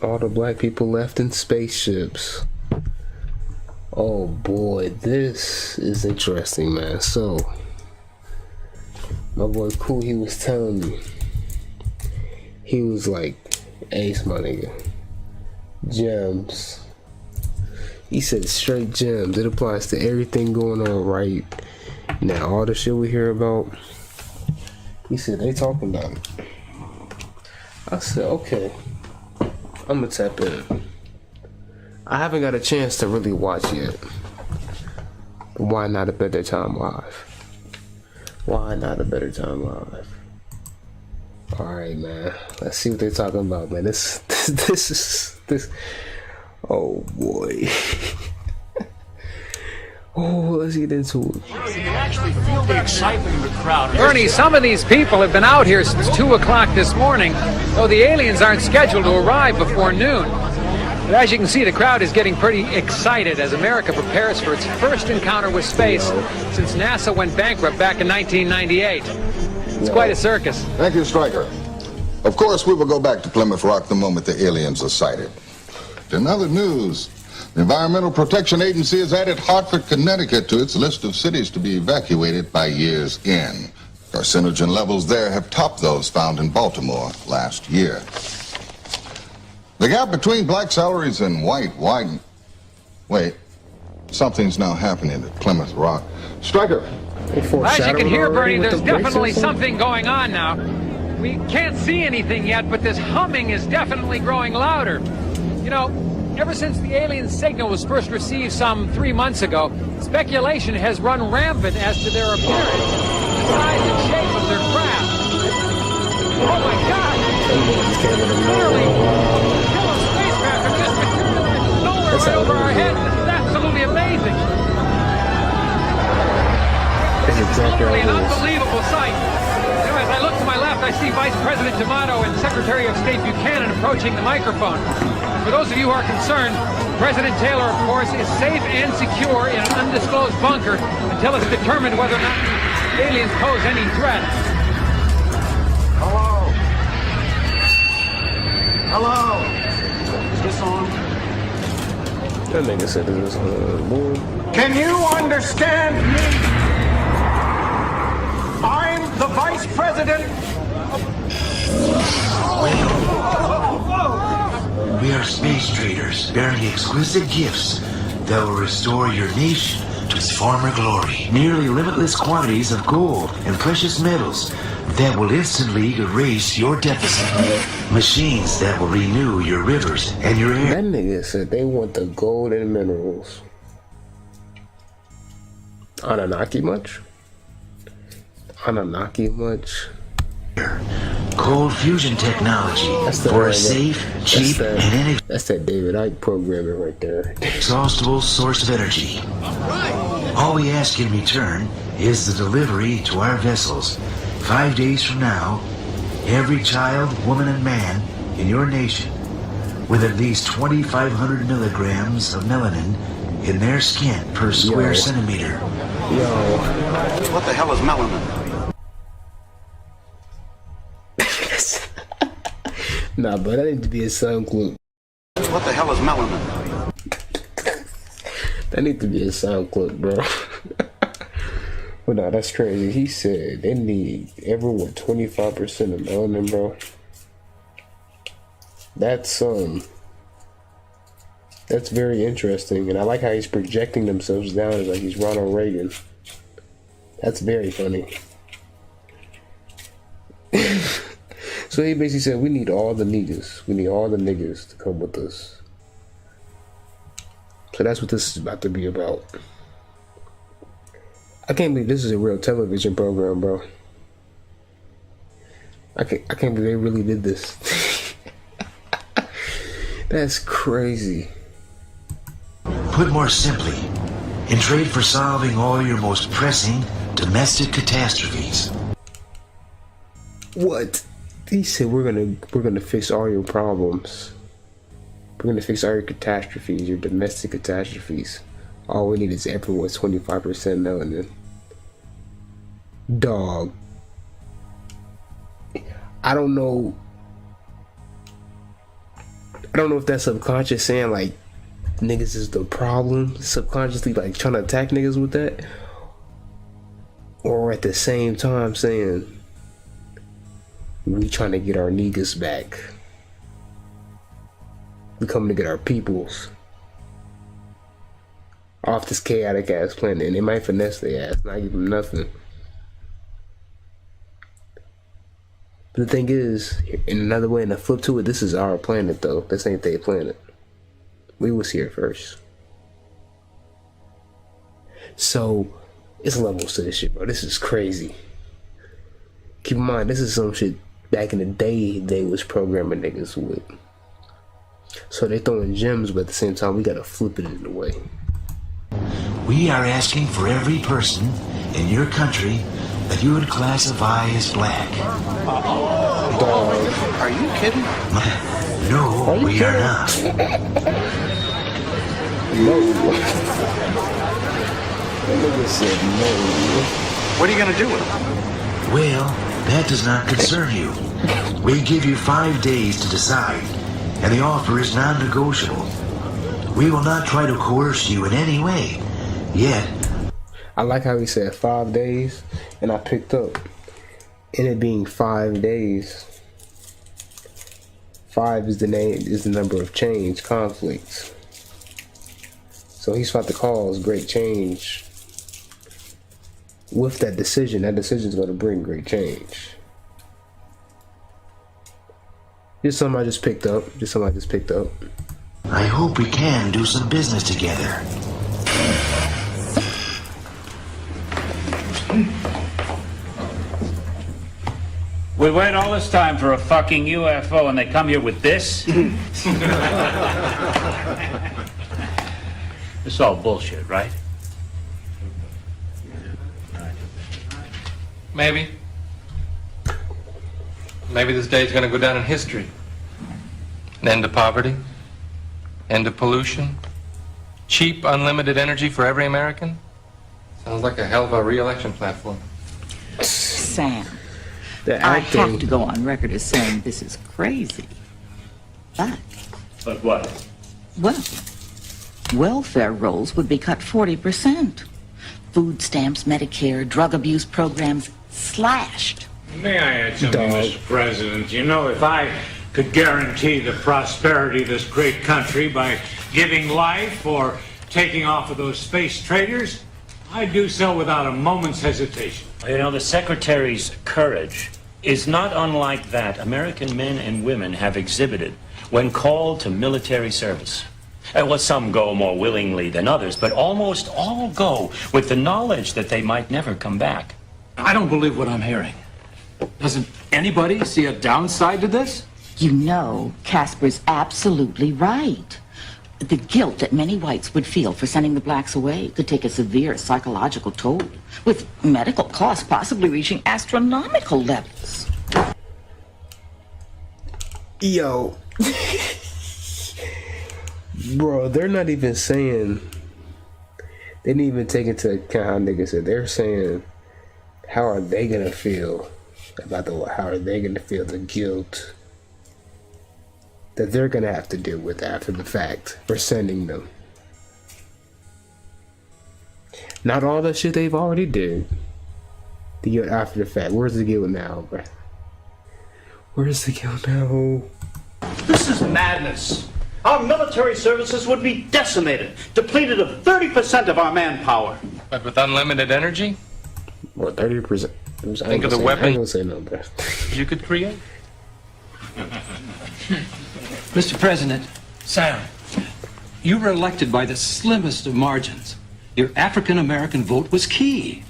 All the black people left in spaceships. Oh boy, this is interesting, man. So, my boy Cool, he was telling me, he was like, Ace, my nigga, gems. He said straight gems. It applies to everything going on right now. All the shit we hear about, he said they talking about it. I said, okay, I'm gonna tap in. I haven't got a chance to really watch yet. But why not a better time live? Why not a better time live? Alright, man. Let's see what they're talking about, man. This. Oh boy. Oh, let's get into it. You can actually feel the excitement in the crowd. Bernie, some of these people have been out here since 2 o'clock this morning, though the aliens aren't scheduled to arrive before noon. But as you can see, the crowd is getting pretty excited as America prepares for its first encounter with space since NASA went bankrupt back in 1998. It's quite a circus. Thank you, Stryker. Of course, we will go back to Plymouth Rock the moment the aliens are sighted. In other news, the Environmental Protection Agency has added Hartford, Connecticut to its list of cities to be evacuated by year's end. Carcinogen levels there have topped those found in Baltimore last year. The gap between black salaries and white widened. Wait, something's now happening at Plymouth Rock. Stryker. As you can hear, Bernie, there's definitely something going on now. We can't see anything yet, but this humming is definitely growing louder. You know, ever since the alien signal was first received some 3 months ago, speculation has run rampant as to their appearance, the size and shape of their craft. Oh my God! Literally, killer spacecraft are just materialized from nowhere right over our heads. This is absolutely amazing. It's literally an unbelievable sight. You know, as I look to my left, I see Vice President D'Amato and Secretary of State Buchanan approaching the microphone. For those of you who are concerned, President Taylor, of course, is safe and secure in an undisclosed bunker until it's determined whether or not the aliens pose any threat. Hello? Hello? Is this on? That nigga said this is on. Can you understand me? I'm the Vice President. We are space traders bearing exquisite gifts that will restore your nation to its former glory. Nearly limitless quantities of gold and precious metals that will instantly erase your deficit. Machines that will renew your rivers and your air. That nigga said they want the gold and minerals. Anunnaki much? Anunnaki much? Cold fusion technology for a safe, cheap, and inexhaustible. That's that David Icke programming right there. Source of energy. All we ask in return is the delivery to our vessels. 5 days from now, every child, woman, and man in your nation with at least 2,500 milligrams of melanin in their skin per square centimeter. Yo. What the hell is melanin? Nah, but that need to be a sound clip. What the hell is melanin? That need to be a sound clip, bro. But nah, that's crazy. He said they need everyone 25% of melanin, bro. That's very interesting, and I like how he's projecting themselves down as like he's Ronald Reagan. That's very funny. So he basically said, we need all the niggas. We need all the niggas to come with us. So that's what this is about to be about. I can't believe this is a real television program, bro. I can't believe they really did this. That's crazy. Put more simply, in trade for solving all your most pressing domestic catastrophes. What? He said we're gonna fix all your problems. We're gonna fix all your catastrophes, your domestic catastrophes. All we need is everyone's 25% melanin. Dog. I don't know. I don't know if that's subconscious saying like niggas is the problem, subconsciously like trying to attack niggas with that, or at the same time saying we trying to get our niggas back. We coming to get our peoples off this chaotic ass planet, and they might finesse their ass, not give them nothing. But the thing is, in another way, and a flip to it, this is our planet though. This ain't their planet. We was here first. So, it's levels to this shit, bro. This is crazy. Keep in mind, this is some shit back in the day they was programming niggas with. So they throwing gems, but at the same time, we gotta flip it in a way. We are asking for every person in your country that you would classify as black. Dog. Are you kidding? No, we are not. No. That nigga said no. What are you gonna do with them? Well, that does not concern you. We give you 5 days to decide, and the offer is non-negotiable. We will not try to coerce you in any way. Yet, I like how he said 5 days, and I picked up. In it being 5 days, 5 is the number of change, conflicts. So he's about to cause great change. With that decision is going to bring great change. Just something I just picked up. I hope we can do some business together. We wait all this time for a fucking UFO and they come here with this? It's all bullshit, right? Maybe. Maybe this day is going to go down in history. An end to poverty, end to pollution, cheap, unlimited energy for every American. Sounds like a hell of a re-election platform. Sam, The I acting. have to go on record as saying this is crazy. But, what? well, welfare rolls would be cut 40%. Food stamps, Medicare, drug abuse programs slashed. May I add something, Mr. President? You know, if I could guarantee the prosperity of this great country by giving life or taking off of those space traders, I'd do so without a moment's hesitation. You know, the Secretary's courage is not unlike that American men and women have exhibited when called to military service. Well, some go more willingly than others, but almost all go with the knowledge that they might never come back. I don't believe what I'm hearing. Doesn't anybody see a downside to this? You know, Casper's absolutely right. The guilt that many whites would feel for sending the blacks away could take a severe psychological toll, with medical costs possibly reaching astronomical levels. Yo. Bro, they're not even saying, they didn't even take into account how niggas said. They're saying, how are they gonna feel about how are they gonna feel the guilt that they're gonna have to deal with after the fact for sending them. Not all the shit they've already did. The guilt after the fact. Where's the guilt now, bro? Where's the guilt now? This is madness. Our military services would be decimated, depleted of 30% of our manpower. But with unlimited energy? Or 30%. Think of the I weapon ain't gonna say no, bro. you could create. Mr. President, Sam, you were elected by the slimmest of margins. Your African-American vote was key.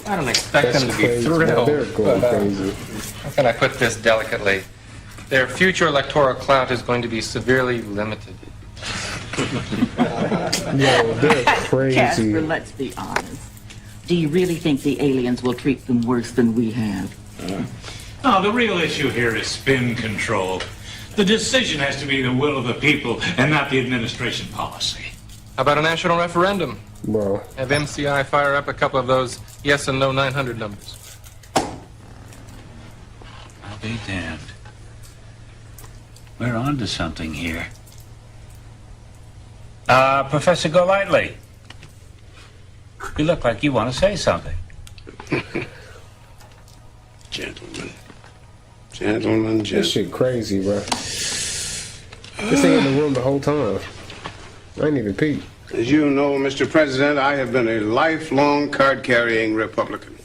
I don't expect them to be crazy. thrilled. No, they're going but, crazy. How can I put this delicately? Their future electoral clout is going to be severely limited. Yo, they're crazy. Casper, let's be honest. Do you really think the aliens will treat them worse than we have? No, the real issue here is spin control. The decision has to be the will of the people and not the administration policy. How about a national referendum? Bro. Have MCI fire up a couple of those yes and no 900 numbers. I'll be damned. We're on to something here. Professor Golightly. You look like you want to say something. Gentlemen. This shit crazy, bro. This ain't in the room the whole time. I ain't even peep. As you know, Mr. President, I have been a lifelong card-carrying Republican.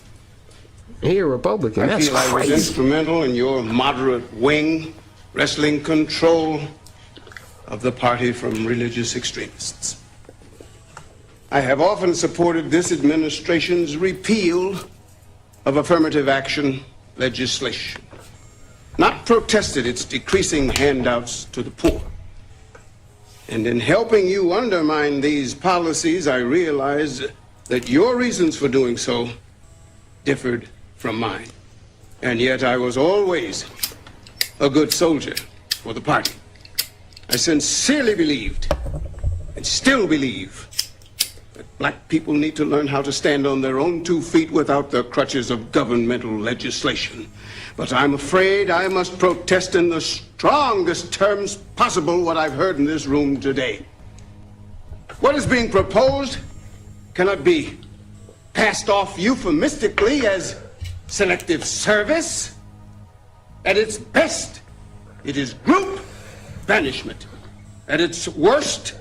He a Republican. I That's feel I was crazy. instrumental in your moderate wing wresting control of the party from religious extremists. I have often supported this administration's repeal of affirmative action legislation, not protested its decreasing handouts to the poor. And in helping you undermine these policies, I realized that your reasons for doing so differed from mine. And yet I was always a good soldier for the party. I sincerely believed, and still believe, that black people need to learn how to stand on their own 2 feet without the crutches of governmental legislation. But I'm afraid I must protest in the strongest terms possible what I've heard in this room today. What is being proposed cannot be passed off euphemistically as selective service. At its best, it is group banishment. At its worst,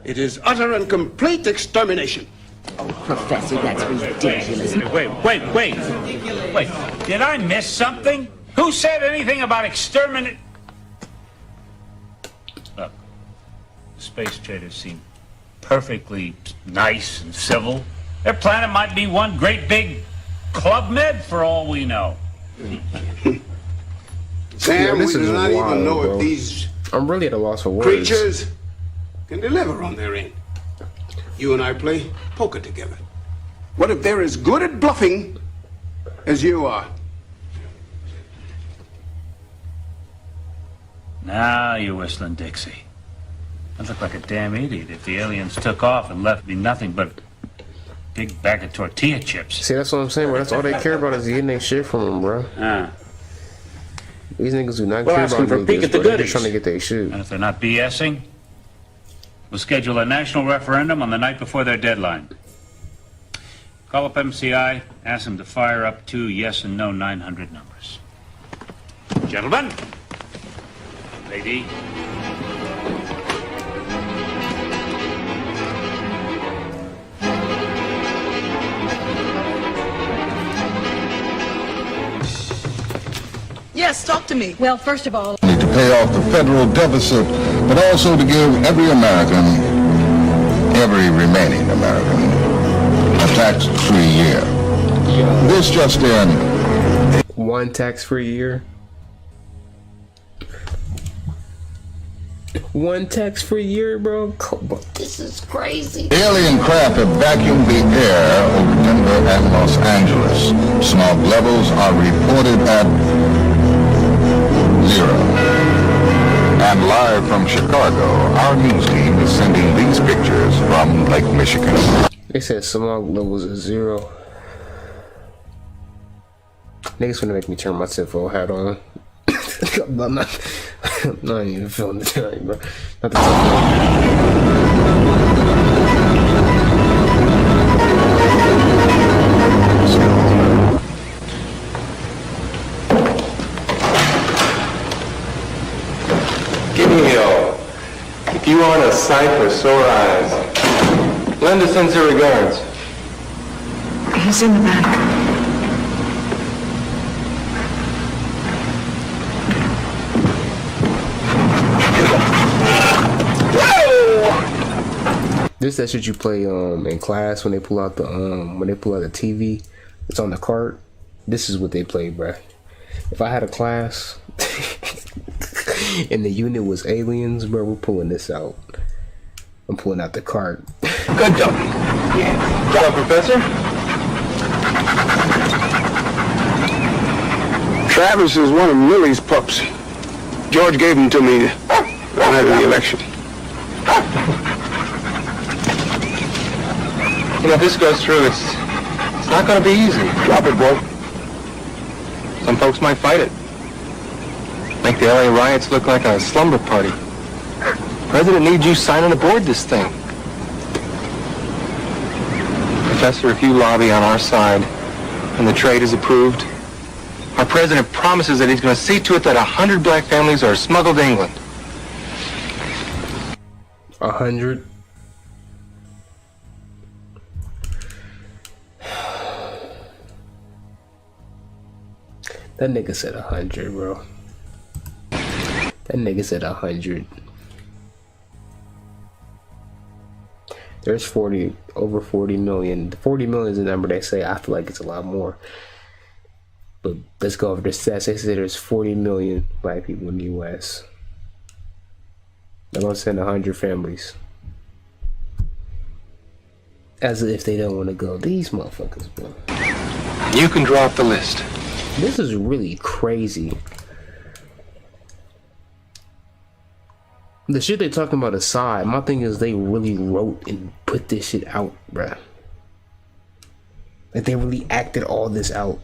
it is utter and complete extermination. Oh, Professor, that's ridiculous. Wait. Did I miss something? Who said anything about exterminate? Look, the space traders seem perfectly nice and civil. Their planet might be one great big Club Med for all we know. Sam, this we is do not wild, even know bro. if these I'm really at a loss for words. creatures can deliver on their end. You and I play poker together. What if they're as good at bluffing as you are? Now you're whistling Dixie. I look like a damn idiot if the aliens took off and left me nothing but a big bag of tortilla chips. See, that's what I'm saying, bro. That's all they care about is getting their shit from them, bro. These niggas do not care ask about them for a peek niggas, at the bro. They're goodies. just trying to get their shit. And if they're not BSing, we'll schedule a national referendum on the night before their deadline. Call up MCI, ask them to fire up 2 yes and no 900 numbers. Gentlemen, lady. Yes, talk to me. Well, first of all, To pay off the federal deficit, but also to give every American, every remaining American, a tax-free year. This just in. 1 tax-free year. 1 tax-free year, bro. This is crazy. Alien craft have vacuumed the air over Denver and Los Angeles. Smog levels are reported at 0. And live from Chicago, our news team is sending these pictures from Lake Michigan. They said smog levels is 0. Niggas finna make me turn my tinfoil hat on. I'm not even feeling the time, bro. Not the Gideon, if you want a sight for sore eyes, Linda sends her regards. he's in the back. This that shit you play in class when they pull out the TV. It's on the cart. This is what they play, bruh. If I had a class and the unit was aliens, bro, we're pulling this out. I'm pulling out the cart. Good job. Yeah. Good job, Professor. Travis is one of Millie's pups. George gave him to me right after the election. You know, if this goes through, it's not going to be easy. Drop it, boy. Some folks might fight it. Make the LA riots look like a slumber party. President needs you signing aboard this thing. Professor, if you lobby on our side and the trade is approved, our president promises that he's going to see to it that 100 black families are smuggled to England. 100? That nigga said 100, bro. That nigga said 100. There's over 40 million. 40 million is the number they say. I feel like it's a lot more. But let's go over the stats. They say there's 40 million black people in the U.S. They're gonna send 100 families. As if they don't want to go. These motherfuckers, bro. You can drop the list. This is really crazy. The shit they talking about aside, my thing is they really wrote and put this shit out, bruh. Like they really acted all this out.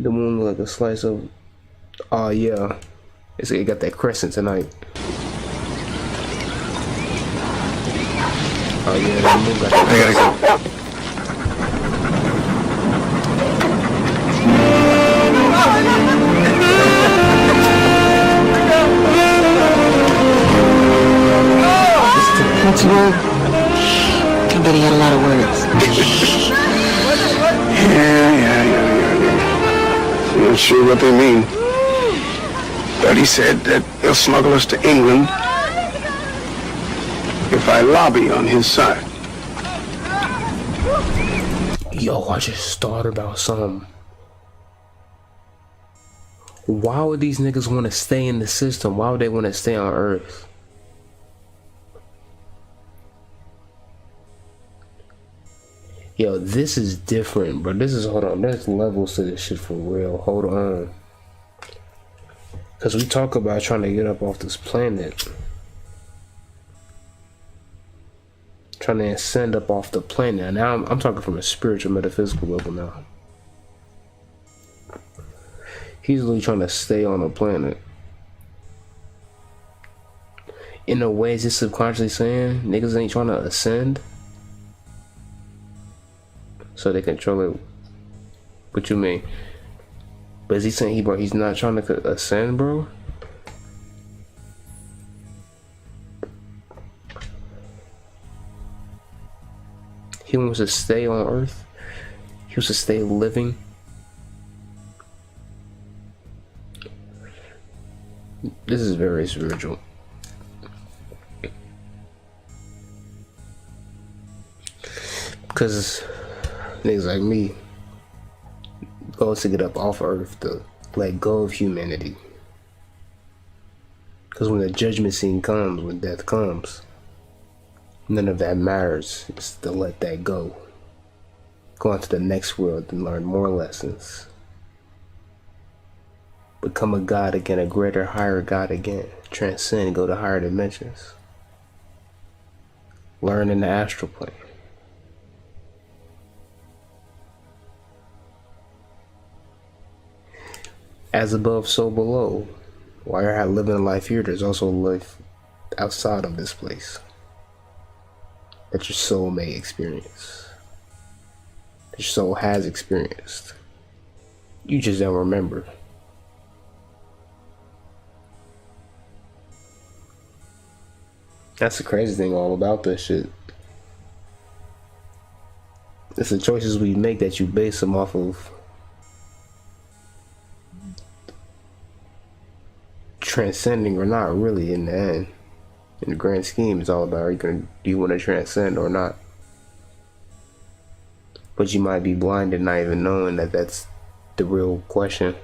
The moon look like a slice of, oh yeah, it got that crescent tonight. Oh yeah, that moon got that crescent. I gotta go. What's wrong? I bet he had a lot of words. I'm not sure what they mean. But he said that they'll smuggle us to England if I lobby on his side. Yo, I just thought about something. Why would these niggas want to stay in the system? Why would they want to stay on Earth? Yo, this is different, bro. This is, hold on, there's levels to this shit for real. Hold on. Because we talk about trying to get up off this planet. Trying to ascend up off the planet. Now I'm talking from a spiritual, metaphysical level now. He's really trying to stay on the planet. In a way, is he subconsciously saying niggas ain't trying to ascend? So they control it. What you mean? But is he saying he's not trying to ascend, bro? He wants to stay on Earth. He wants to stay living. This is very spiritual. Because niggas like me goes to get up off Earth to let go of humanity. Because when the judgment scene comes, when death comes, none of that matters. It's to let that go. Go on to the next world and learn more lessons. Become a god again, a greater, higher god again. Transcend, go to higher dimensions. Learn in the astral plane. As above, so below. While you're living a life here, there's also life outside of this place that your soul may experience. That your soul has experienced. You just don't remember. That's the crazy thing all about this shit. It's the choices we make that you base them off of transcending or not, really. In the end, in the grand scheme, it's all about do you want to transcend or not. But you might be blinded, not even knowing that that's the real question,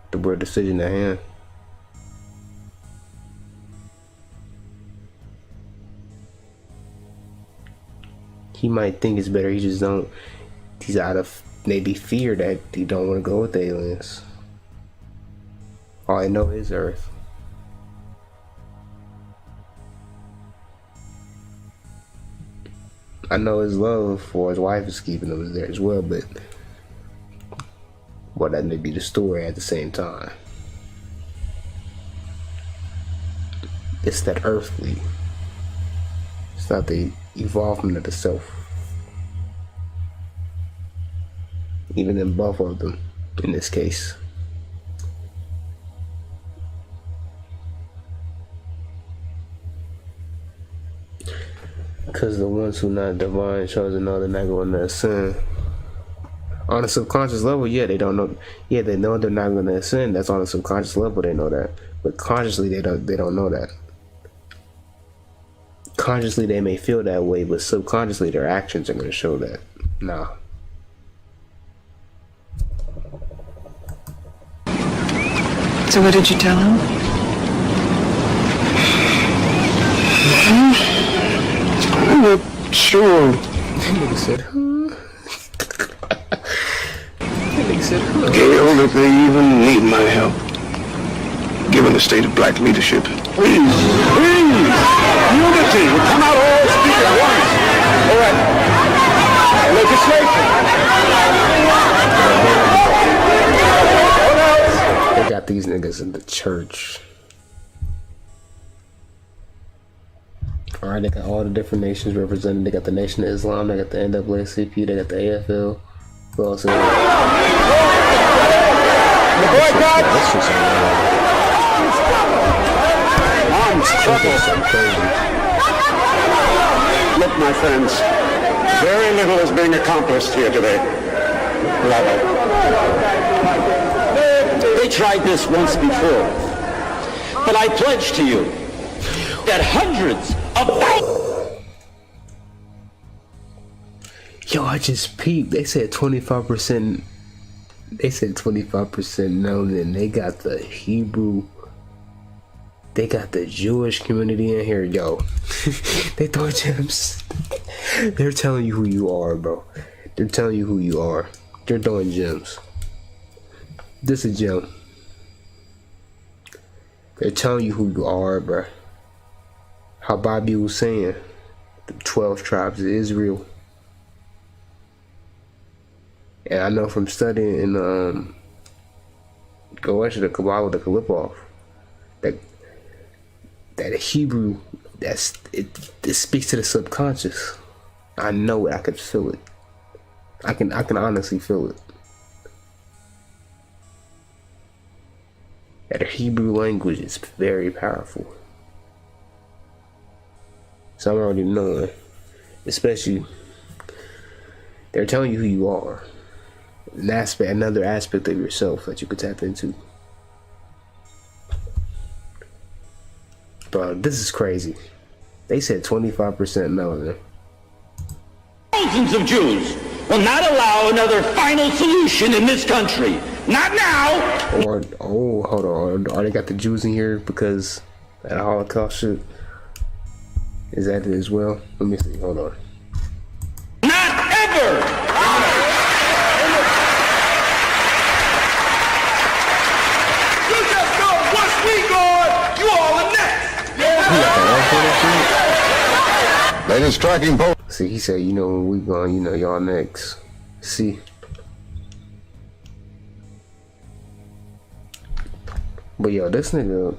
the real decision at hand. He might think it's better, he's out of maybe fear that he don't want to go with the aliens. All I know is Earth. I know his love for his wife is keeping him there as well, but well, that may be the story at the same time. It's that earthly. It's not the evolvement of the self. Even in both of them, in this case. Because the ones who not divine chosen know they're not going to ascend. On a subconscious level, yeah, they don't know. Yeah, they know they're not going to ascend. That's on a subconscious level, they know that. But consciously, they don't know that. Consciously, they may feel that way, but subconsciously, their actions are going to show that. Nah. So what did you tell him? I'm not sure. Nigga said, huh? Nigga said, huh? Gail, if they even need my help, given the state of black leadership. Please, unity will come out all speak at once. All right. Legislation. They got these niggas in the church. Alright, they got all the different nations represented. They got the Nation of Islam, they got the NAACP, they got the AFL. Who else is there? That's just Look, my friends, very little is being accomplished here today. They tried this once before, but I pledge to you that hundreds of thousands. Yo, I just peeped. They said 25%. They said 25% known, and they got the Hebrew. They got the Jewish community in here, yo. They throw gems. They're telling you who you are, bro. They're telling you who you are. They're throwing gems. This is a gem. They're telling you who you are, bro. How Bobby was saying, the 12 tribes of Israel. And I know from studying in go into the Kabbalah, the Kalipov, that Hebrew, it speaks to the subconscious. I know it. I can feel it. I can honestly feel it. That Hebrew language is very powerful. So I'm already knowing, especially they're telling you who you are. Another aspect of yourself that you could tap into. Bro, this is crazy. They said 25% melanin. Thousands of Jews will not allow another final solution in this country. Not now! Hold on. Are they got the Jews in here because of that Holocaust shit? Is that it as well? Let me see. Hold on. Not ever! You just know once we gone, you all are next. Latest tracking post. See, he said, you know, when we gone, you know, y'all next. See. But yo, this nigga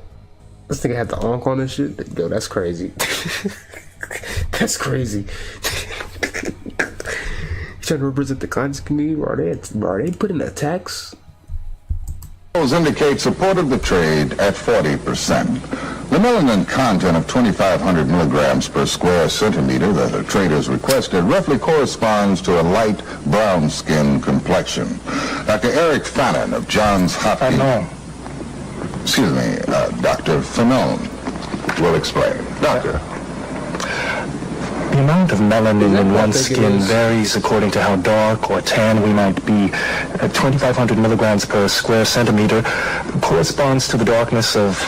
had the onk on this shit. Yo, that's crazy. That's crazy. He's trying to represent the conscious community. Are they putting a tax? Polls indicate support of the trade at 40%. The melanin content of 2,500 milligrams per square centimeter that the traders requested roughly corresponds to a light brown skin complexion. Dr. Eric Fannin of Johns Hopkins. Excuse me, Dr. Fanon will explain. Doctor. The amount of melanin in one's skin varies according to how dark or tan we might be. 2,500 milligrams per square centimeter corresponds to the darkness of,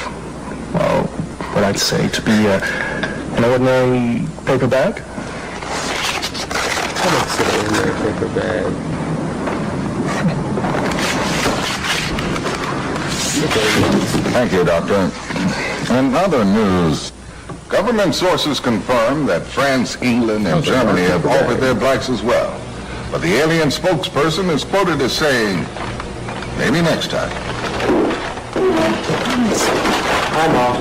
well, what I'd say to be an ordinary paper bag. I don't say ordinary paper bag. Thank you, Doctor. In other news, Government sources confirm that France, England, and Germany have offered their blacks as well. But the alien spokesperson is quoted as saying, maybe next time. Hi, Mom.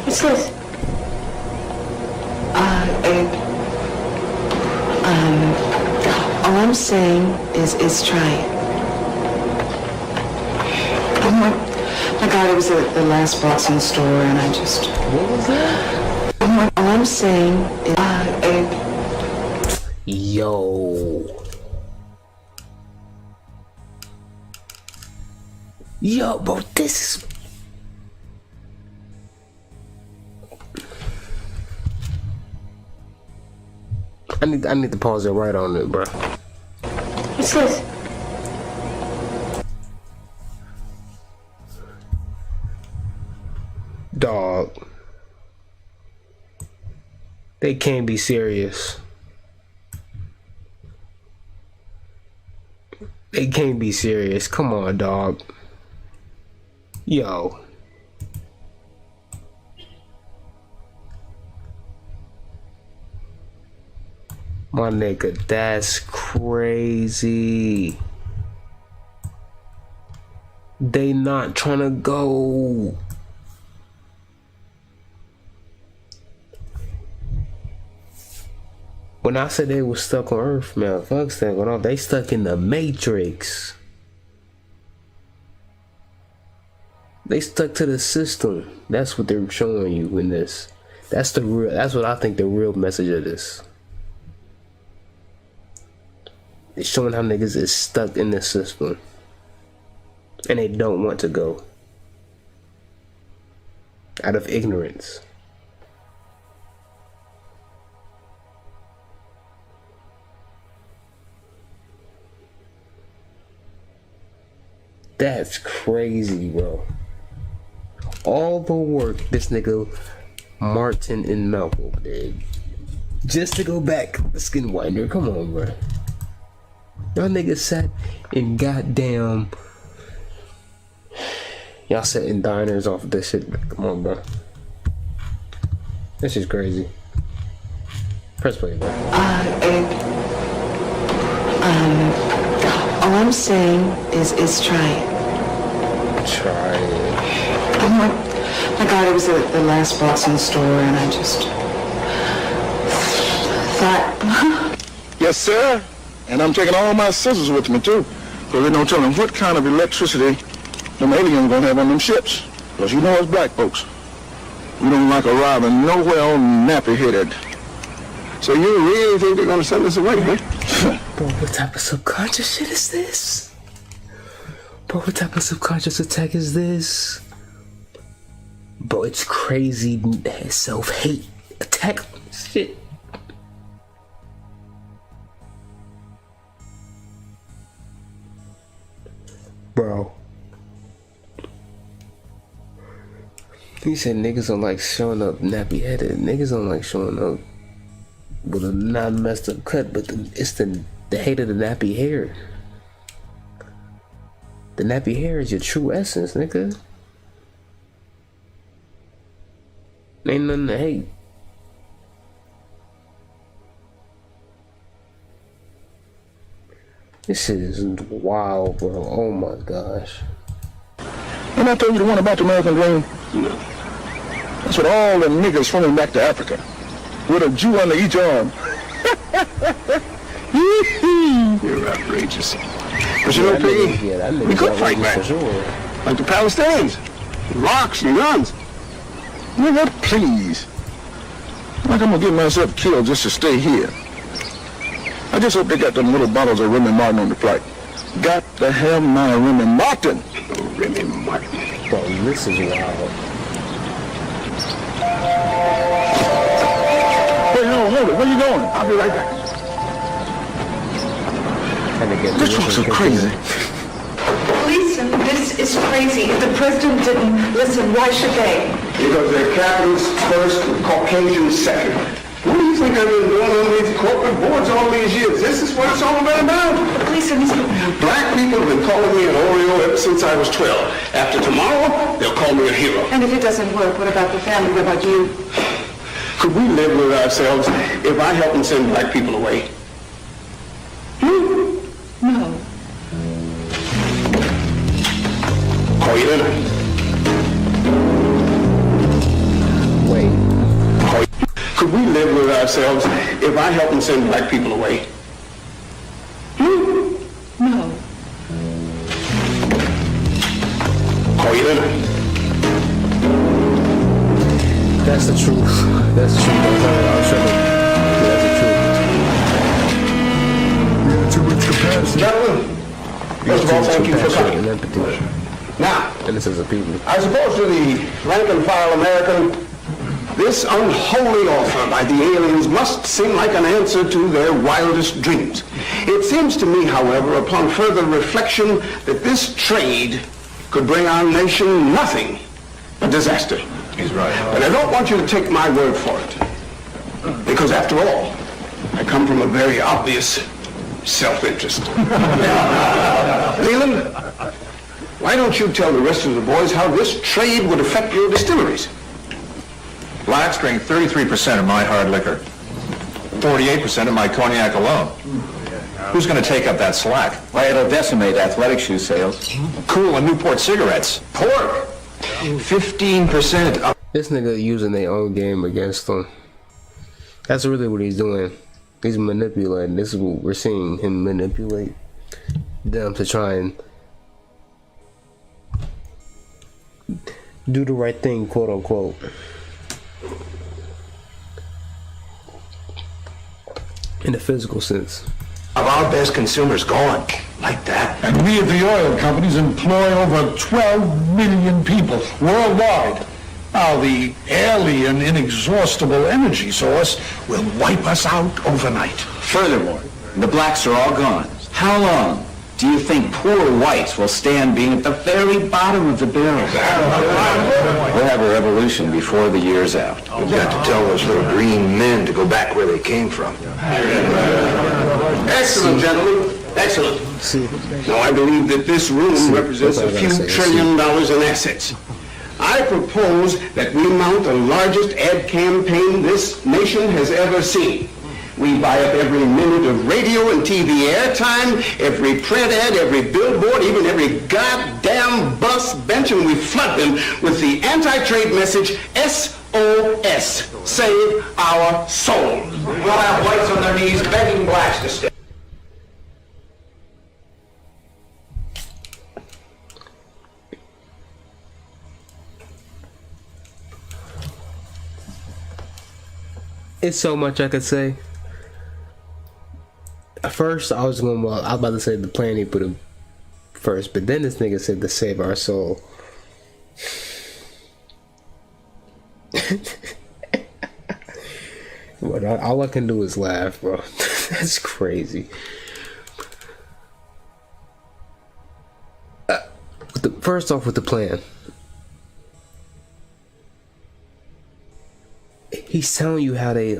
What's this? All I'm saying is try it. Oh my God, it was the last box in the store, and I just... What was that? All I'm saying is... Yo. Yo, bro, this is... I need to pause it right on it, bro. What's this? Dog. They can't be serious. They can't be serious. Come on, dog. Yo. My nigga, that's crazy. They not trying to go. When I said they was stuck on Earth, man, fuck that going on. They stuck in the Matrix. They stuck to the system. That's what they're showing you in this. That's the real. That's what I think the real message of this. It's showing how niggas is stuck in the system, and they don't want to go out of ignorance. That's crazy, bro. All the work this nigga Martin and Malcolm did just to go back the skin whitener. Come on, bro. Y'all niggas sat in goddamn... Y'all sat in diners off of this shit. Come on, bro. This is crazy. Press play, bro. All I'm saying is try it. Try it. Oh my God, it was the last box in the store, and I just thought... Yes, sir. And I'm taking all my scissors with me, too. Because they don't tell them what kind of electricity them aliens gonna have on them ships. Because you know us black folks, we don't like arriving nowhere on nappy-headed. So you really think they're gonna send us away, huh? Bro, what type of subconscious shit is this? Bro, what type of subconscious attack is this? Bro, it's crazy self-hate attack shit. Bro. He said niggas don't like showing up nappy headed. Niggas don't like showing up with a not messed up cut, but it's the hate of the nappy hair. The nappy hair is your true essence, nigga. Ain't nothing to hate. This shit is wild, bro. Oh my gosh. And I told you the one about the American dream? No. That's what all the niggas swimming back to Africa with a Jew under each arm. You're outrageous. But you know, Piggy, we could fight back. Sure. Like the Palestinians. Rocks and guns. Nigga, please. Like I'm gonna get myself killed just to stay here. I just hope they got them little bottles of Remy Martin on the flight. Got to have my Remy Martin. Oh, Remy Martin. Bro, this is wild. Wait, hold it. Where you going? I'll be right back. This folks are crazy. Listen, this is crazy. If the president didn't listen, why should they? Because they're capitalists first and Caucasians second. What do you think think I've been going on these corporate boards all these years. This is what it's all been about. Please, sir, Mr. Black people have been calling me an Oreo ever since I was 12. After tomorrow, they'll call me a hero. And if it doesn't work, what about the family? What about you? Could we live with ourselves if I help and send black people away? No. Call you tonight. Wait. Could we live with ourselves if I help and send black people away? No. Call you tonight. That's the truth. That's the truth. That's the truth. Too much capacity. Gentlemen, first of all, thank you for coming. Now, and this is a people. I suppose to the rank and file American, this unholy offer by the aliens must seem like an answer to their wildest dreams. It seems to me, however, upon further reflection, that this trade could bring our nation nothing but disaster. He's right. But I don't want you to take my word for it. Because after all, I come from a very obvious self-interest. Leland, why don't you tell the rest of the boys how this trade would affect your distilleries? Blacks drink 33% of my hard liquor, 48% of my cognac alone. Who's going to take up that slack? Why, it'll decimate athletic shoe sales. Cool and Newport cigarettes. Pork! 15% of... This nigga using their own game against them. That's really what he's doing. He's manipulating. This is what we're seeing him manipulate them to try and do the right thing, quote unquote. In the physical sense. Of our best consumers gone like that. And we at the oil companies employ over 12 million people worldwide. Now the alien inexhaustible energy source will wipe us out overnight. Furthermore, the blacks are all gone. How long do you think poor whites will stand being at the very bottom of the barrel? We'll have a revolution before the year's out. You've got to tell those little green men to go back where they came from. Excellent, gentlemen. Excellent. Now, I believe that this room represents a few $1 trillion in assets. I propose that we mount the largest ad campaign this nation has ever seen. We buy up every minute of radio and TV airtime, every print ad, every billboard, even every goddamn bus bench, and we flood them with the anti-trade message, SOS, save our soul. We'll have whites on their knees begging blacks to stay. It's so much I could say. At first, I was about to say the planet put it first, but then this nigga said to save our soul. But all I can do is laugh, bro. That's crazy. First off, with the plan. He's telling you how they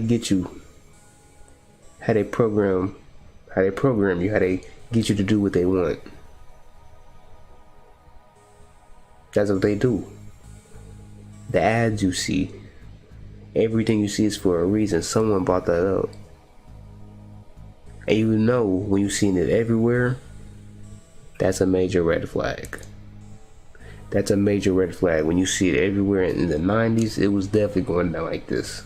get you, how they program you, how they get you to do what they want. That's what they do. The ads you see, everything you see is for a reason. Someone brought that up. And you know when you've seen it everywhere, that's a major red flag. That's a major red flag. When you see it everywhere in the 90s, it was definitely going down like this.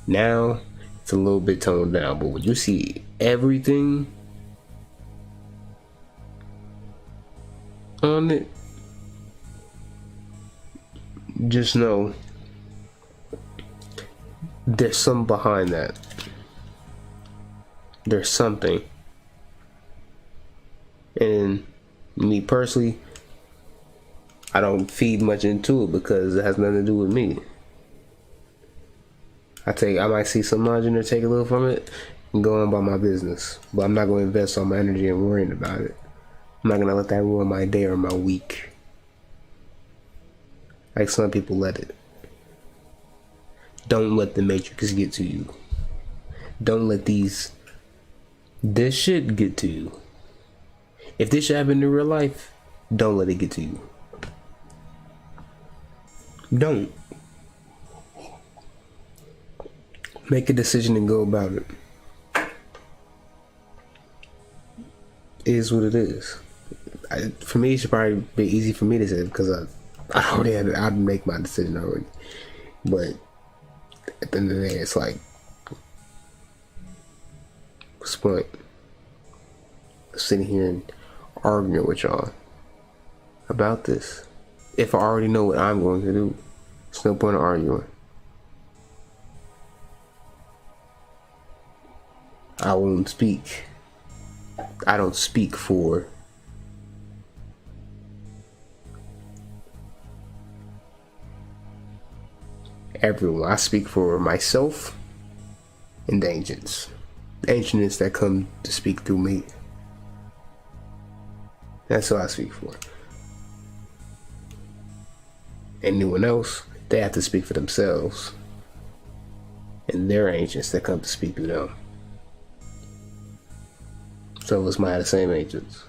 Now, it's a little bit toned down. But when you see everything on it, just know there's something behind that. There's something. And me personally, I don't feed much into it because it has nothing to do with me. I might see some margin or take a little from it and go on by my business. But I'm not going to invest all my energy in worrying about it. I'm not going to let that ruin my day or my week. Like some people let it. Don't let the Matrix get to you. Don't let this shit get to you. If this should happen in real life, don't let it get to you. Don't. Make a decision and go about it. It is what it is. For me, it should probably be easy for me to say because I already had it. I'd make my decision already. But at the end of the day, it's like, what's the point? Sitting here and arguing with y'all about this. If I already know what I'm going to do, there's no point in arguing. I won't speak. I don't speak for everyone. I speak for myself and the ancients. The ancients that come to speak through me. That's who I speak for. Anyone else, they have to speak for themselves. And their ancients that come to speak through them. Some of us might have the same agents.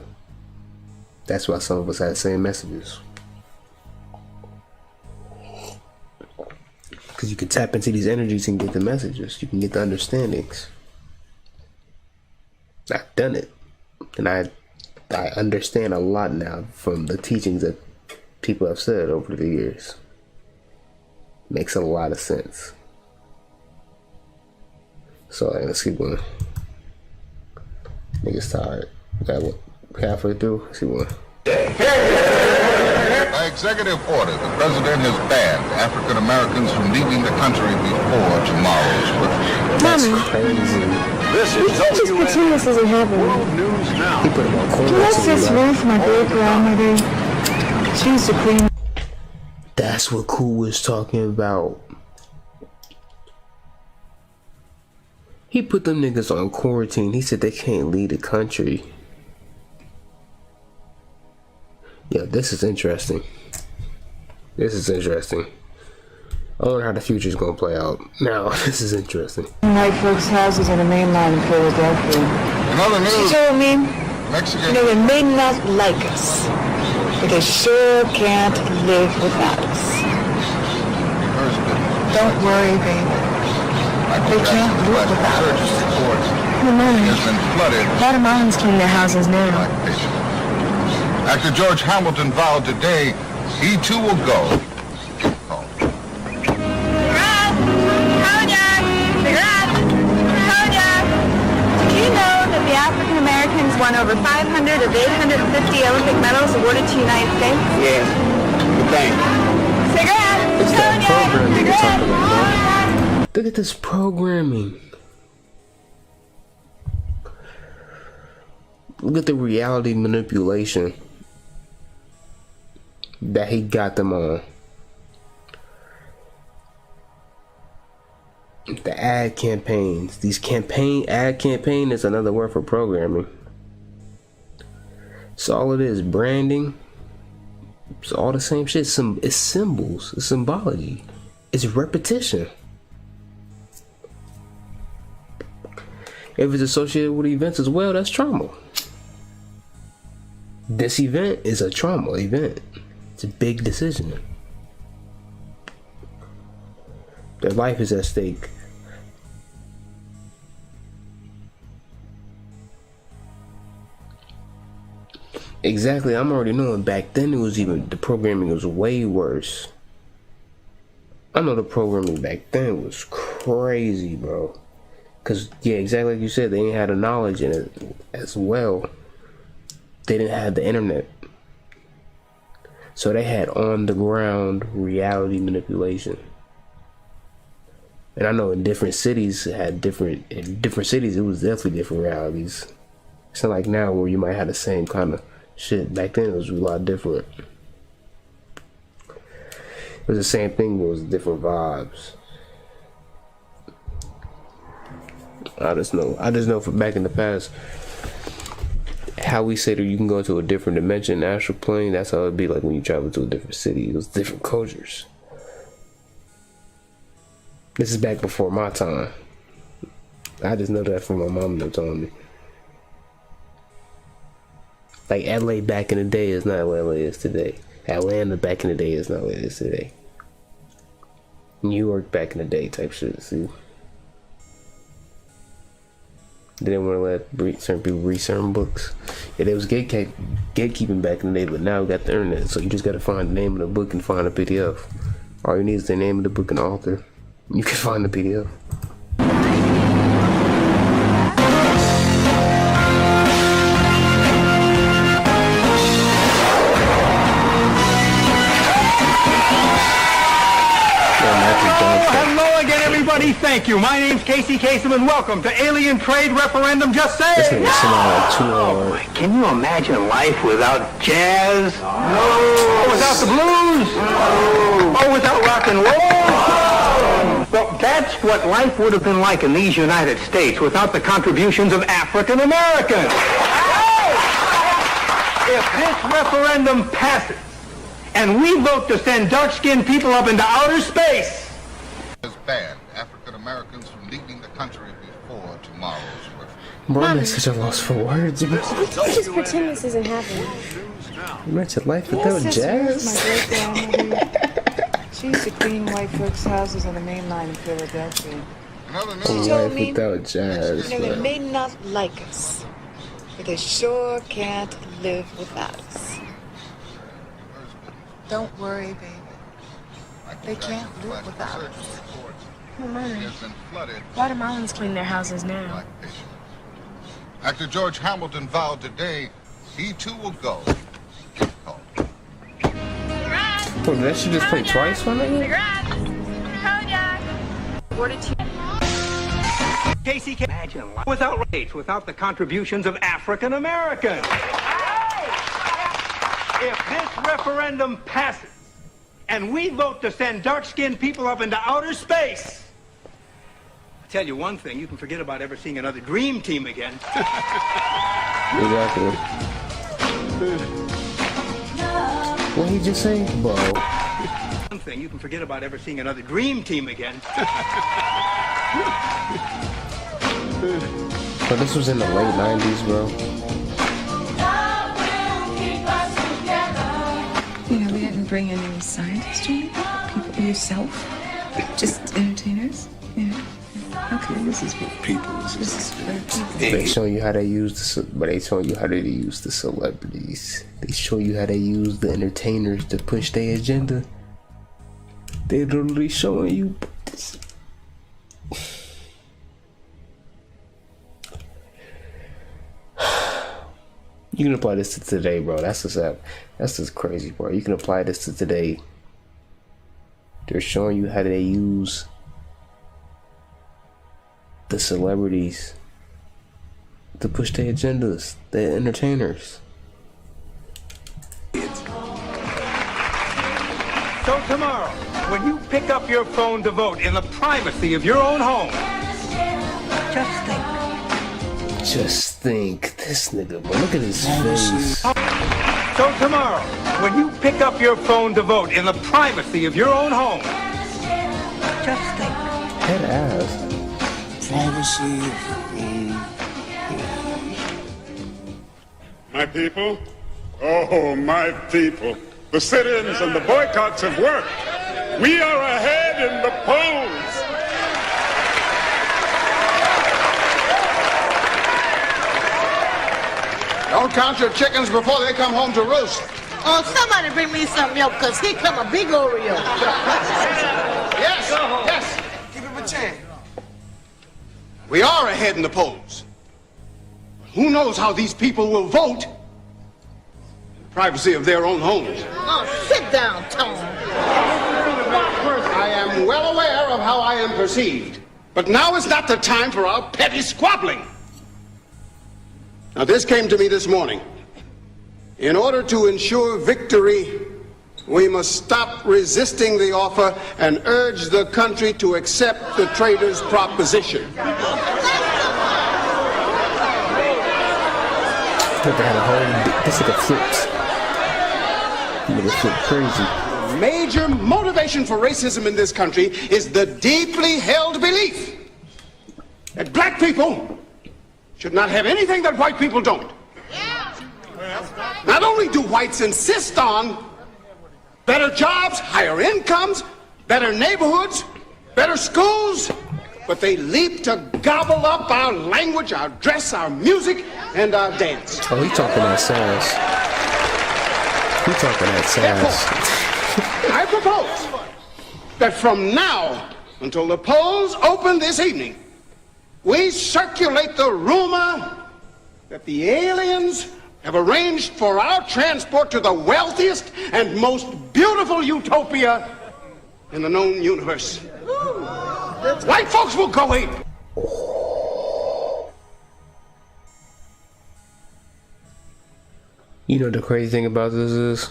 That's why some of us have the same messages. Because you can tap into these energies and get the messages. You can get the understandings. I've done it. And I understand a lot now from the teachings that people have said over the years. Makes a lot of sense. So let's keep going. Niggas tired. Got what? Halfway through? Let's keep going. By executive order, the president has banned African Americans from leaving the country before tomorrow's birthday. That's crazy. You can't just pretend this isn't happening. He put him on Can I just learn from my great grandmother? She used to clean. That's what Cool was talking about. He put them niggas on quarantine. He said they can't leave the country. Yeah, this is interesting. This is interesting. I wonder how the future's gonna play out. Now, this is interesting. White folks' houses on the main line in Philadelphia. In other news, She told me, Mexican. you know, they may not like us, but they sure can't live without us. Don't worry, baby. They can't live without us. Has been flooded. A lot of mountains clean their houses now. Actor George Hamilton vowed today he too will go. The African Americans won over 500 of 850 Olympic medals awarded to the United States. Yes. Good thing. It's that programming you're talking about, bro. Look at this programming. Look at the reality manipulation that he got them on. The ad campaigns. These ad campaign is another word for programming. So all it is, branding. It's all the same shit. It's symbols. It's symbology. It's repetition. If it's associated with events as well, that's trauma. This event is a trauma event. It's a big decision. Their life is at stake. Exactly, I'm already knowing back then the programming was way worse. I know the programming back then was crazy, bro. Cause yeah, exactly like you said, they ain't had the knowledge in it as well. They didn't have the internet. So they had on the ground reality manipulation. And I know in different cities in different cities it was definitely different realities. It's not like now where you might have the same kind of shit. Back then it was a lot different. It was the same thing, but it was different vibes. I just know from back in the past how we say that you can go to a different dimension, astral plane. That's how it'd be like when you travel to a different city. It was different cultures. This is back before my time. I just know that from my mom that told me. Like LA back in the day is not what LA is today. Atlanta back in the day is not what it is today. New York back in the day type shit, see? They didn't want to let certain people read certain books. Yeah, there was gatekeeping back in the day, but now we got the internet, so you just gotta find the name of the book and find a PDF. All you need is the name of the book and the author. You can find the PDF. Hello again, everybody. Thank you. My name's Casey Kasem, and welcome to Alien Trade Referendum. Just say. Can you imagine life without jazz? No. Oh, without the blues? No. Oh, without rock and roll? Well, that's what life would have been like in these United States without the contributions of African Americans. If this referendum passes, and we vote to send dark-skinned people up into outer space, has banned African Americans from leaving the country before tomorrow's referendum. Bro, I'm such a loss for words, bro. We can't just pretend this isn't happening. Imagine life without jazz. My great-grandmother, she used to clean white folks' houses on the main line in Philadelphia. She told me, without jazz, you know, they may not like us, but they sure can't live without us. Don't worry, baby. They can't live without us. Oh, Mommy. Guatemalans clean their houses now. Actor George Hamilton vowed today he too will go. Oh, did that shit just play twice, my nigga? Casey can imagine life without race, without the contributions of African Americans. If this referendum passes, and we vote to send dark-skinned people up into outer space, I'll tell you one thing, you can forget about ever seeing another dream team again. Exactly. What he just say? Bro. One thing, you can forget about ever seeing another dream team again. But this was in the late 90s, bro. You know, we didn't bring any scientists or anything. People yourself. Just entertainers. Yeah. Okay. This is for people. This is for people. They showing you how they use but they showing you how they use the celebrities. They show you how they use the entertainers to push their agenda. They literally showing you. You can apply this to today, bro. That's just crazy, bro. You can apply this to today. They're showing you how they use the celebrities to push their agendas, the entertainers. So tomorrow, when you pick up your phone to vote in the privacy of your own home, just think. Just think, this nigga, bro, look at his face. So tomorrow, when you pick up your phone to vote in the privacy of your own home, just think. Head ass. Privacy. My people, oh my people, the sit-ins and the boycotts have worked. We are ahead in the polls. Don't count your chickens before they come home to roost. Oh, somebody bring me some milk, because he come a big Oreo. Yes. Give him a chance. We are ahead in the polls. Who knows how these people will vote in the privacy of their own homes. Oh, sit down, Tom. I am well aware of how I am perceived, but now is not the time for our petty squabbling. Now, this came to me this morning. In order to ensure victory, we must stop resisting the offer and urge the country to accept the trader's proposition. This nigga flips. Nigga flip crazy. major motivation for racism in this country is the deeply held belief that black people should not have anything that white people don't. Not only do whites insist on better jobs, higher incomes, better neighborhoods, better schools, but they leap to gobble up our language, our dress, our music, and our dance. Oh, he talking that sass. He talking that sass. I propose that from now until the polls open this evening, we circulate the rumor that the aliens have arranged for our transport to the wealthiest and most beautiful utopia in the known universe. White folks will go ape. You know the crazy thing about this is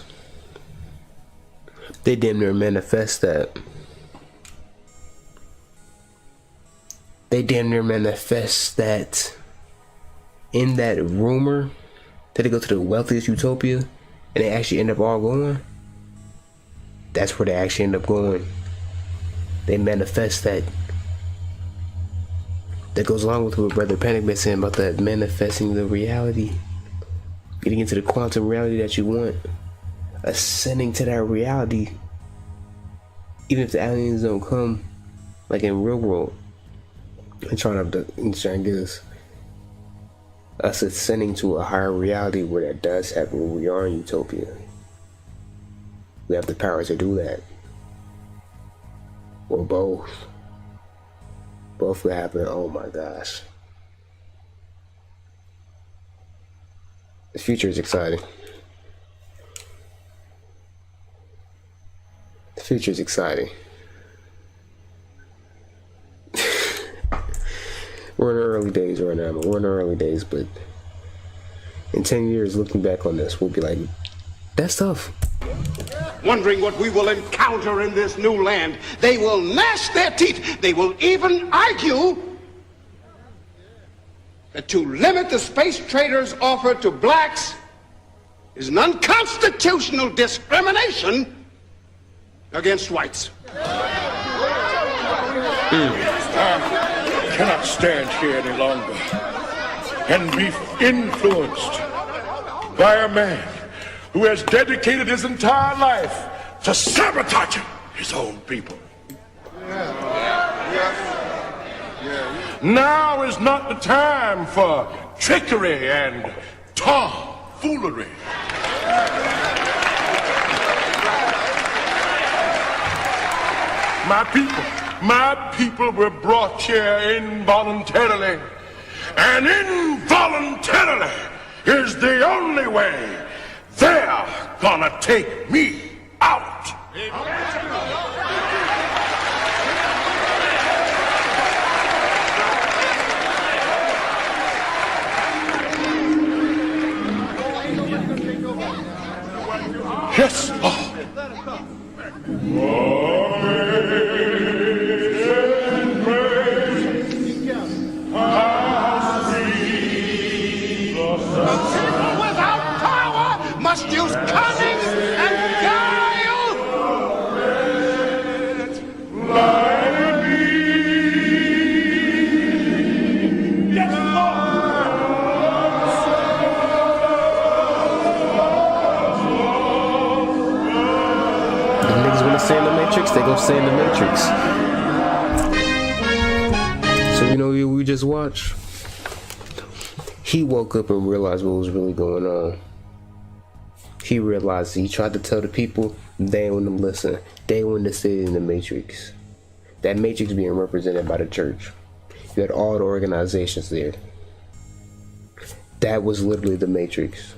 they damn near manifest that. They damn near manifest that in that rumor that they go to the wealthiest utopia and they actually end up all going. That's where they actually end up going. They manifest that. That goes along with what Brother Panic been saying about that manifesting the reality. Getting into the quantum reality that you want. Ascending to that reality. Even if the aliens don't come, like in real world. And trying to get us ascending to a higher reality where that does happen, when we are in utopia. We have the power to do that. Or both. Both will happen. Oh my gosh. The future is exciting. The future is exciting. We're in the early days right now. We're in the early days, but in 10 years, looking back on this, we'll be like, that's tough. Wondering what we will encounter in this new land. They will gnash their teeth. They will even argue that to limit the space traders' offer to blacks is an unconstitutional discrimination against whites. I cannot stand here any longer and be influenced by a man who has dedicated his entire life to sabotaging his own people. Now is not the time for trickery and tomfoolery. My people were brought here involuntarily, and involuntarily is the only way they're gonna take me out. Yes, Without power must use cunning and guile. If niggas wanna stay in the Matrix, they gonna stay in the Matrix. So you know what we just watched? He woke up and realized what was really going on. He realized he tried to tell the people, they wouldn't listen. They wouldn't stay in the Matrix. That Matrix being represented by the church. You had all the organizations there. That was literally the Matrix.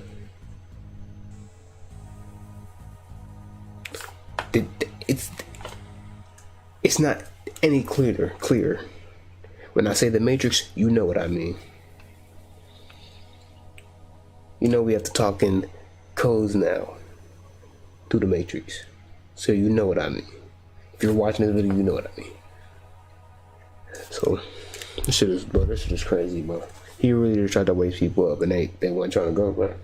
It's not any clearer. When I say the Matrix, you know what I mean. You know we have to talk in codes now through the Matrix. So you know what I mean. If you're watching this video, you know what I mean. So this shit is crazy, bro. He really just tried to wake people up and they weren't trying to go, bro.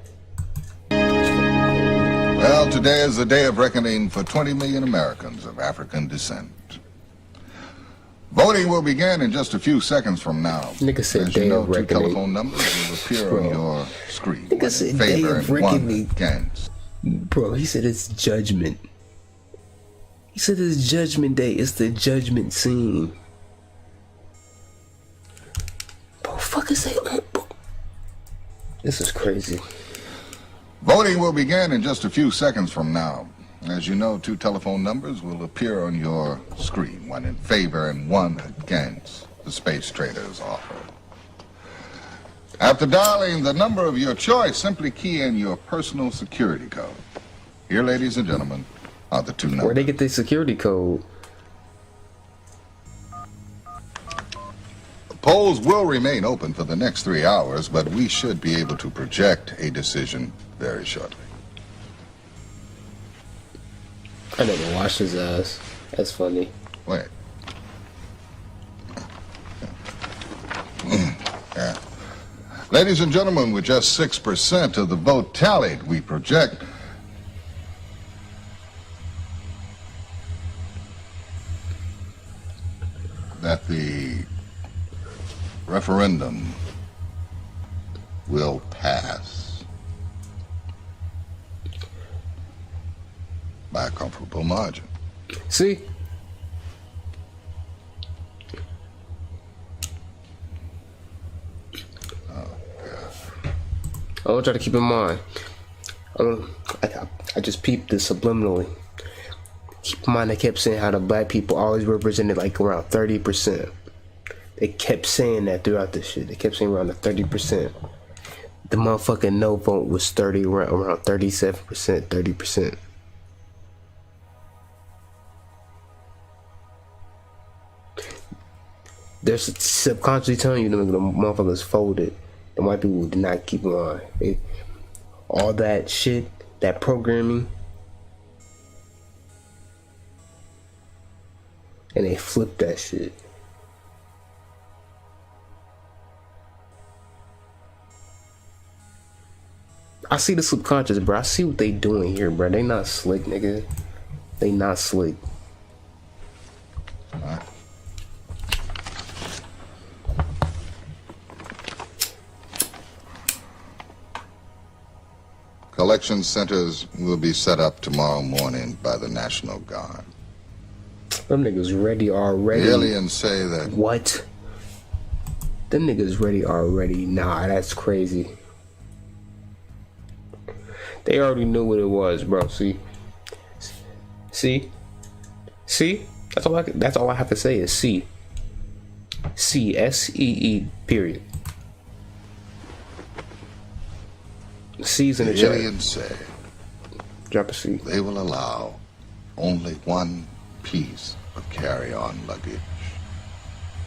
Well, today is the day of reckoning for 20 million Americans of African descent. Voting will begin in just a few seconds from now. Nigga said As day you know, of 2 reckoning. telephone numbers will appear on your screen. Nigga said day Favor of and one reckoning. against. Bro, he said it's judgment. He said it's judgment day. It's the judgment scene. Bro, fuck is that? This is crazy. Voting will begin in just a few seconds from now. As you know, 2 telephone numbers will appear on your screen, one in favor and one against the Space Traders offer. After dialing the number of your choice, simply key in your personal security code. Here, ladies and gentlemen, are the 2 numbers. Where'd they get their security code? Polls will remain open for the next 3 hours, but we should be able to project a decision very shortly. I never washed his ass. That's funny. Wait. Yeah. Ladies and gentlemen, with just 6% of the vote tallied, we project that the referendum will pass by a comfortable margin. See? I want y'all to keep in mind. I just peeped this subliminally. Keep in mind, they kept saying how the black people always represented like around 30%. They kept saying that throughout this shit. They kept saying around the 30%. The motherfucking no vote was around 37%, 30%. They're subconsciously telling you the motherfuckers folded. The white people did not keep on. All that shit, that programming, and they flipped that shit. I see the subconscious, bro. I see what they doing here, bro. They not slick, nigga. They not slick. Collection centers will be set up tomorrow morning by the National Guard. Them niggas ready already. The aliens say that... What? Them niggas ready already. Nah, that's crazy. They already knew what it was, bro. See? That's all I have to say is see. C-S-E-E, period. C's in the chat. Aliens say drop a C. They will allow only 1 piece of carry-on luggage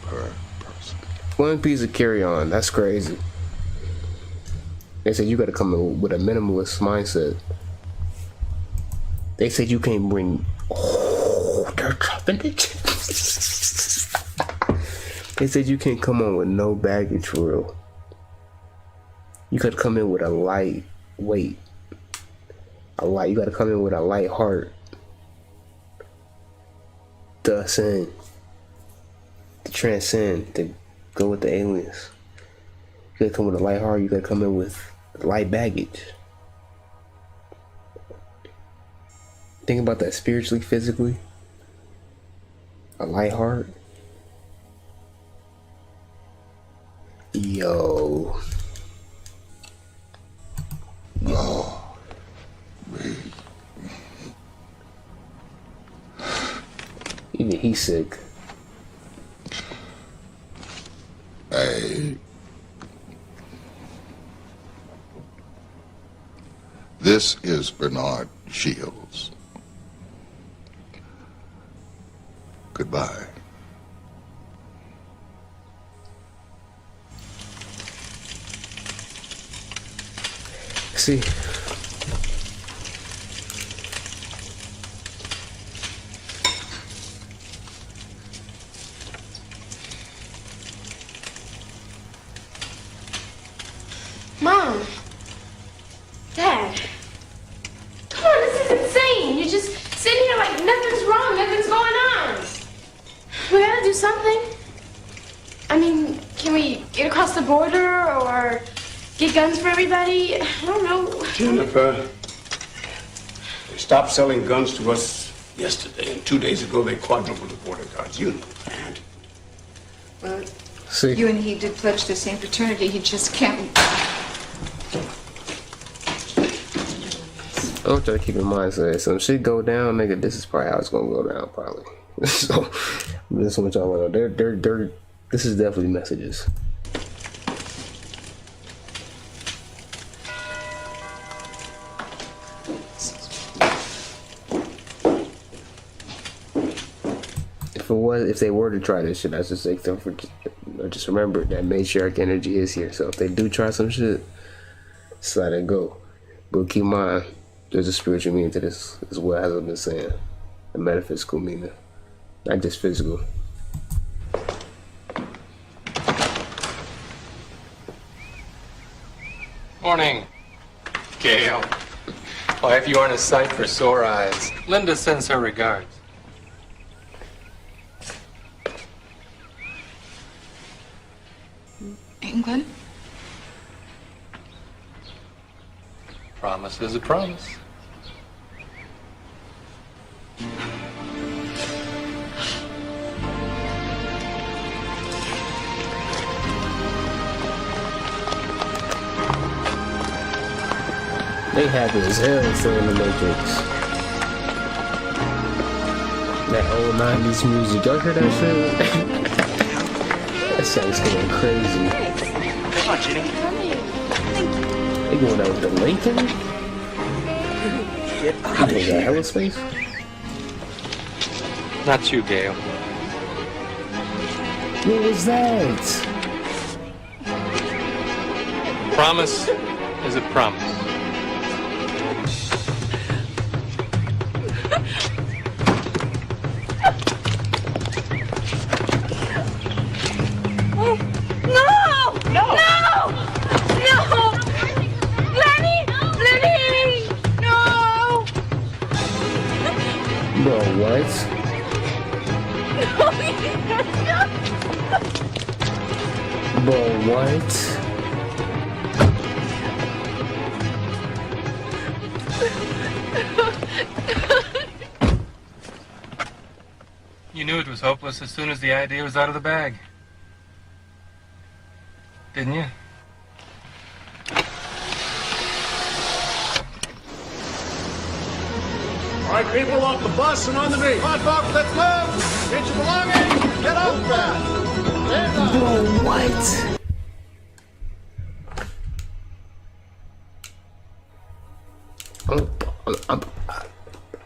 per person. 1 piece of carry-on. That's crazy. They said you gotta come in with a minimalist mindset. They said you can't bring. Oh, they're dropping it. They said you can't come on with no baggage for real. You could come in with a light weight. You gotta come in with a light heart. To ascend. To transcend. To go with the aliens. You gotta come with a light heart. You gotta come in with light baggage. Think about that spiritually, physically. A light heart. Yo. Oh, even he's sick. This is Bernard Shields. Goodbye. See. Mom. Dad. Come on, let's do something. I mean, can we get across the border or get guns for everybody? I don't know. Jennifer, they stopped selling guns to us yesterday, and 2 days ago they quadrupled the border guards. You know that. Well, See? you and he did pledge the same fraternity. He just can't. I want y'all to keep in mind, so if some shit go down, nigga, this is probably how it's gonna go down, probably. So, I just want y'all to know, they're, this is definitely messages. If they were to try this shit, I just like them for, just remember that matriarch energy is here. So if they do try some shit, just let it go. But keep in mind, there's a spiritual meaning to this as well, as I've been saying. A metaphysical meaning, not just physical. Morning, Gail. Wife, you aren't a sight for sore eyes. Linda sends her regards. England? Promise is a promise. They happy as hell saying the Matrix. That old 90s music. Y'all hear that shit? That sounds going crazy. Come on, Ginny. They going out with the Lincoln? Get You think that hella space? Not you, Gail. What was that? Promise is a promise. Bro, what? Bro, what? You knew it was hopeless as soon as the idea was out of the bag. Didn't you? All right, people, off the bus and on the beat. Come on, folks, let's move. Get your belongings. Get off fast. Bro, what?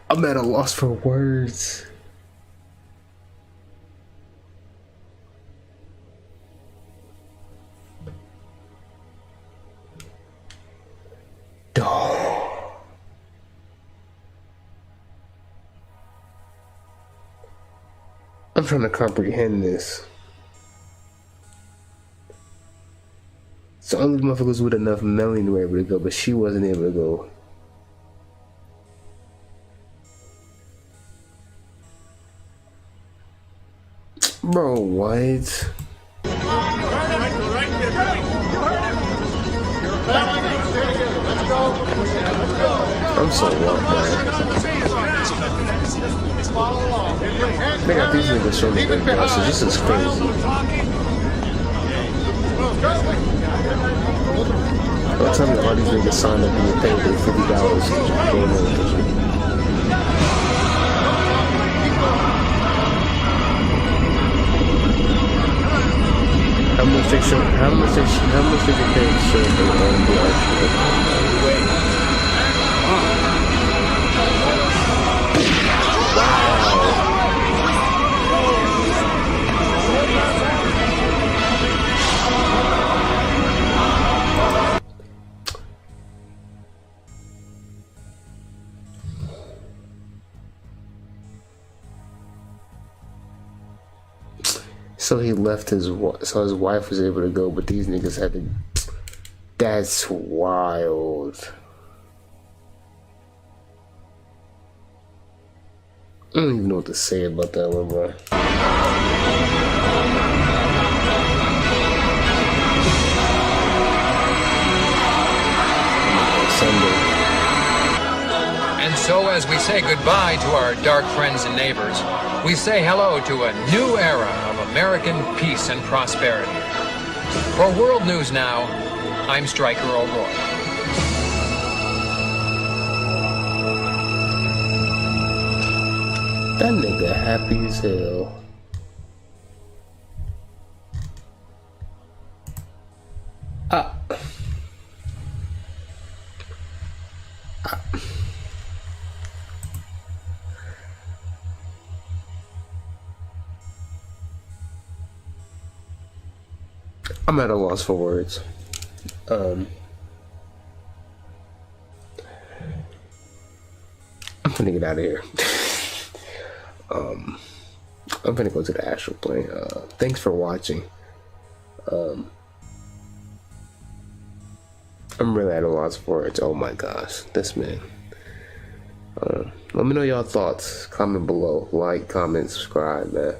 I'm at a loss for words. Dog. I'm trying to comprehend this. So only motherfuckers with enough melanin were able to go, but she wasn't able to go. Bro, what? I'm so lost, man. They got these niggas showing me their glasses. This is crazy. Don't tell me all these niggas signed up and you paid their $50 going on with this shit. How much they get paid to show up the actual? So he left so his wife was able to go, but these niggas had to. That's wild. I don't even know what to say about that one, bro. as we say goodbye to our dark friends and neighbors, we say hello to a new era of American peace and prosperity. For World News Now, I'm Stryker O'Rourke. That nigga happy as hell. I'm at a loss for words. I'm gonna get out of here. I'm gonna go to the astral plane. Thanks for watching. I'm really at a loss for words. Oh my gosh, this man. Let me know y'all thoughts. Comment below. Like, comment, subscribe, man.